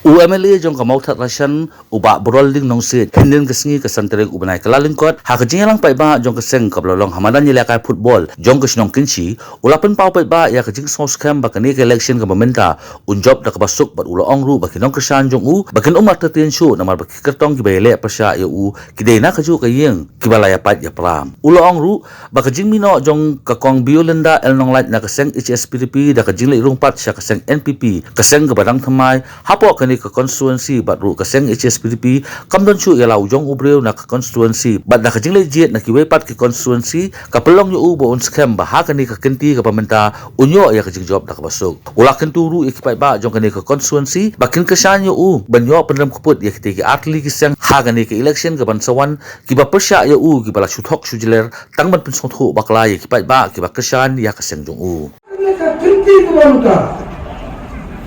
UMLA jong kamau that rashan uba brolding nong sit hinden kesengi kesantereng ubanai kelalingkot ha kejingalang pai ba jong keseng kablolong hamadan yelakai football jong kesinong kinci ulapen pau pai ba ya kejing sos kam bakani ke election ke pemerintah unjob dak basuk bat ulo ongru bakinong kesan jong u bakin umar tertien shu namar baki kertong ki bayele persya ya u kidena keju kayeng kibalaya pat ya pram ulo ongru bakajing mino jong kakong biolenda el nong light na keseng HSPDP dak kejing le rungpat sya keseng NPP keseng ke badang thamai hapo kani ke constituency batru keseng HSPDP kamdon chu yala ujong ubreu na constituency bat na kajing lejiet na kiwepat ke constituency kapelong yu ubo on scam bah kani ke kenti ke pementa unyo ya kajing job dak basuk ulaken turu ikipai ba jong kani ke constituency bakin kesan yu u banyo pendem keput ya kitiki atli keseng ha kani ke election ke bansawan kiba persya yu u kibala chuthok sujiler tangban pensothu bakla ya kipai ba kiba kesan ya keseng jong u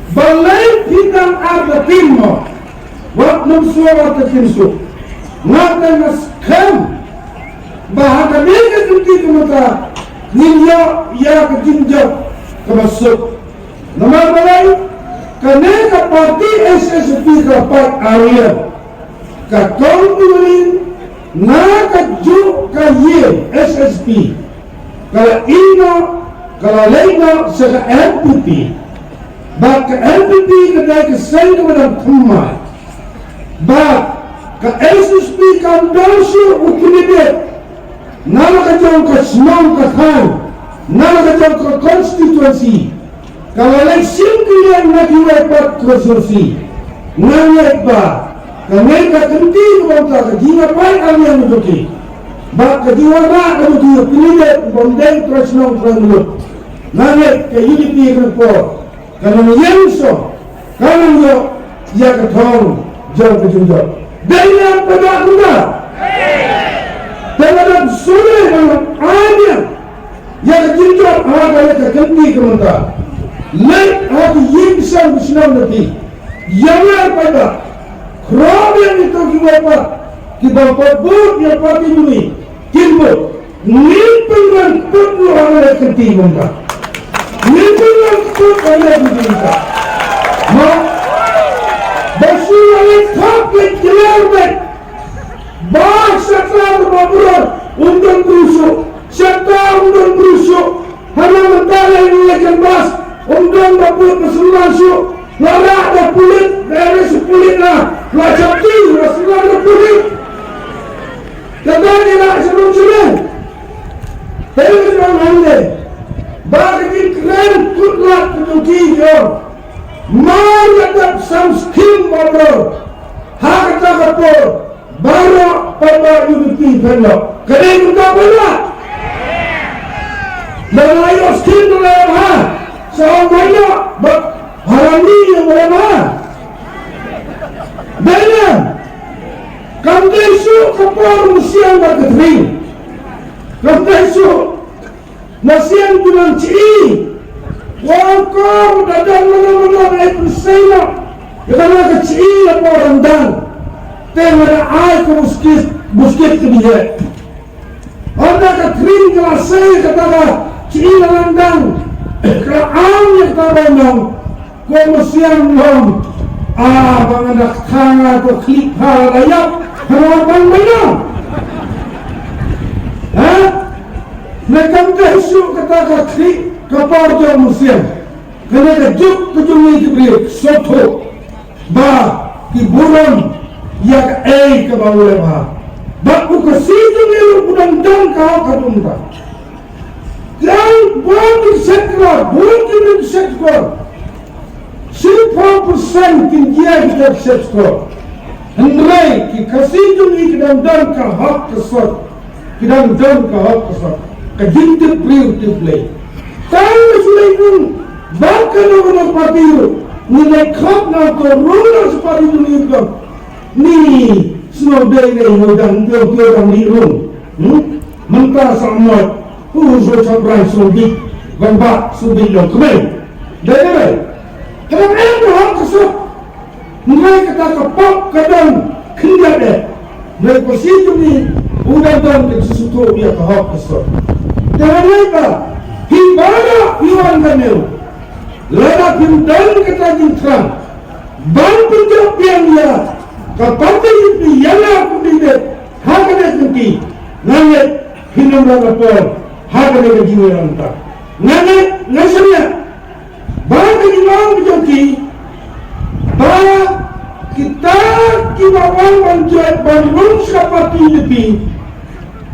balai bidang ada timmo wat num suara tertinsu ngata naskem bahaga mereka kunti kemata ninyo ya kejinjab kemasuk nomor balai kaneka parti SSP kapat area katong ulin na kaju kaye SSP kala ino kala laino sa NPP Bak ke NPP kedai keseng kepada Thumai. Bak ke SSP Kamdonsu Ukinidet. Nama kejauh ke Senang ke Khan. Nama kejauh ke konstituensi. Kalau election kalian nak iwepat konstitusi. Nangit ba. Keneka kenti kebangsa kejiwa baik kalian menduduki. Bak kejiwa rak menduduki Ukinidet. Bondeng Tresnong Tranglut. Nangit ke UDP Report. Kalau menyenso, kalau ya ketong jauh kejunjau. Dari yang pada kuda, dalam sore dalam ayat yang kejunjau awak ada keganti kementar. Lain hati yang sang bersenam nanti. Yang pada krom yang itu juga apa? Kibampat bud yang parti ini, kimbut. Nimpengan perlu ada keganti kementar. Nimpengan perlu ada keganti. Ma, basuh yang kapit jelarmet. Bah serta berbual undang berusuk, serta undang berusuk. Hanya mentara yang melakukan bas, undang berbuat berselasuk. Lara ada kulit, dari sepulit lah. Lacap tu, Rasulullah ada kulit. Kadang-kadang nak sebelum-sebelum. Tapi sebelum anda. Bagi keren tutlah ketuki yo. Mariadat samskim baru. Harta kapur. Baru pada unity fellow. Keren kita pula. Melayu skim dalam ha. Seorang banyak harani yang dalam ha. Banyak. Kamdesu kapur musian berketering. Kamdesu Nasian bilang ciri, wakor dadang mana-mana naik bersama. Kerana kecil apa orang dan, tengah air ke bukit ke dia. Ada ketering kelas saya kata ciri orang dan, kerana yang kata orang, kau mesian orang, bang ada tangga tu klip hal layak, harapan mana? Mereka besok kata klik kapal jauh musim. Kena kejuk kejungi keberi soto, bah kiburan yang ke bawah bah. Baku kesitu ni udang dan kau kadunda. Yang bukan sektor, bukan sektor. 10% kinjia kita sektor. Hendrai ki kesitu ni kedang dan kau hak kesot, kedang dan kau hak kesot. Kejintip prioritif lagi. Kalau sudah itu, bahkan orang parti itu, nilai kap nak turun seperti itu ni kan. Ni semua dari orang orang lirum, mentah sama, usul sampai sulit, gambar sulit yang keren. Dari kenapa yang hak kesat? Nilai kata kapak kadang kendak deh. Nilai posisi ni, udah dan sesuatu dia hak kesat. Jangan lupa, hibara iwan kamil. Lada pindan kata jintran. ban punjab yang ya kapate itu yana kudide hakane kunti nange hinam rapor hakane ke jiwanta nange nasanya ba ke jiwang joki ba kita kibawan panjat bangun kapati depi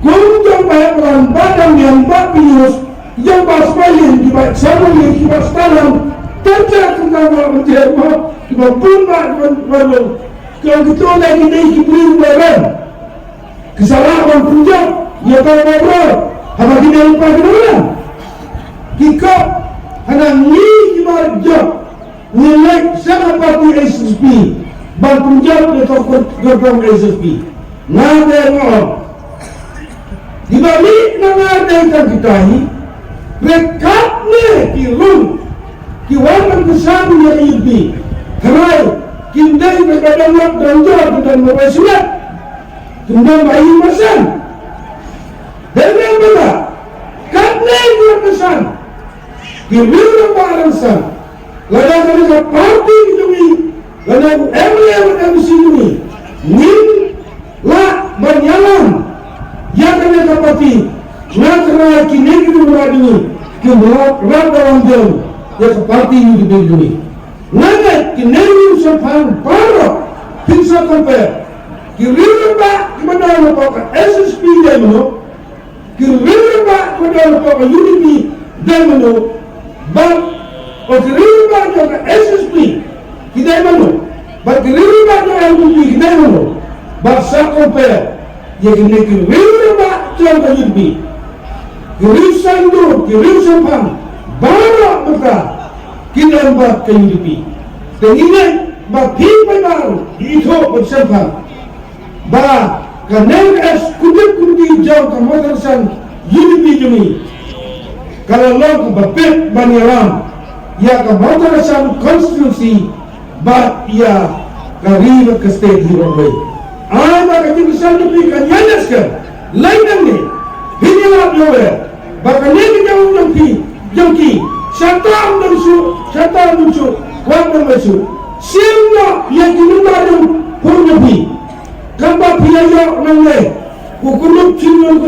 kunjung bayar badang yang bapius yang basmayin di bawah sama yang kibas tanam terjadi tentang menjadi kibas pun baru kalau kita lagi naik kibrin baran kesalahan punjab ya tahu baru apa kita lupa kemudian kita hanya ni kibas job nilai sama parti SSP ban punjab atau gerbang SSP nada yang di balik nama data kita ini rekatnya kilung kiwanan kesan yang ini kerai kindai berbadan lak dan jawab dan mewasulat kendang bayi masan dengan bela katnya yang kesan kiwira barasan lada kerja parti ini lada MLA dan sini nin la banyalan yang kena dapati nak kini kita berani kemudian rada orang ya seperti ini di dunia. Nanti kini usahakan para bisa compare. Kiri ba kemudian apa SSP demo, kiri ba kemudian apa UDP demo, but kiri ba juga SSP kita demo, but kiri ba juga UDP demo, but saya compare. Jadi kiri ba juga UDP. Kiri sandu, kiri sampang, banyak mereka kita buat kehidupan. Dan ini bagi baru itu bersama. Bah kerana es kuda jauh ke madrasah hidup ini. Kalau lo bapet banyaran, ya ke madrasah konstitusi, bah ya kari ke state hero. Ayah kita bisa lebihkan jelaskan. Lain ni. Hinilah dia. Bahkan ini jauh jangki. Syaitan muncul. Wanda masuk. Siapa yang dilupakan pun lebih. Gambar biaya nangai. Kukuluk cina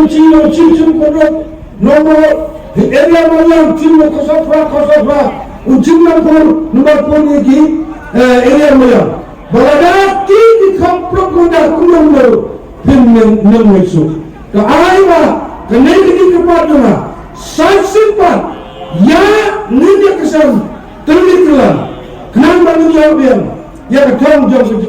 cincin kodok. Nomor area malam cina kosofra. Ucin nomor pun lagi area malam. Berada di kampung kodak kumang baru. Pemeng masuk. Keaiwa. Kenapa di kepadanya saksikan ya ninja kesan terlihat kenapa menjawab yang ya ketong jauh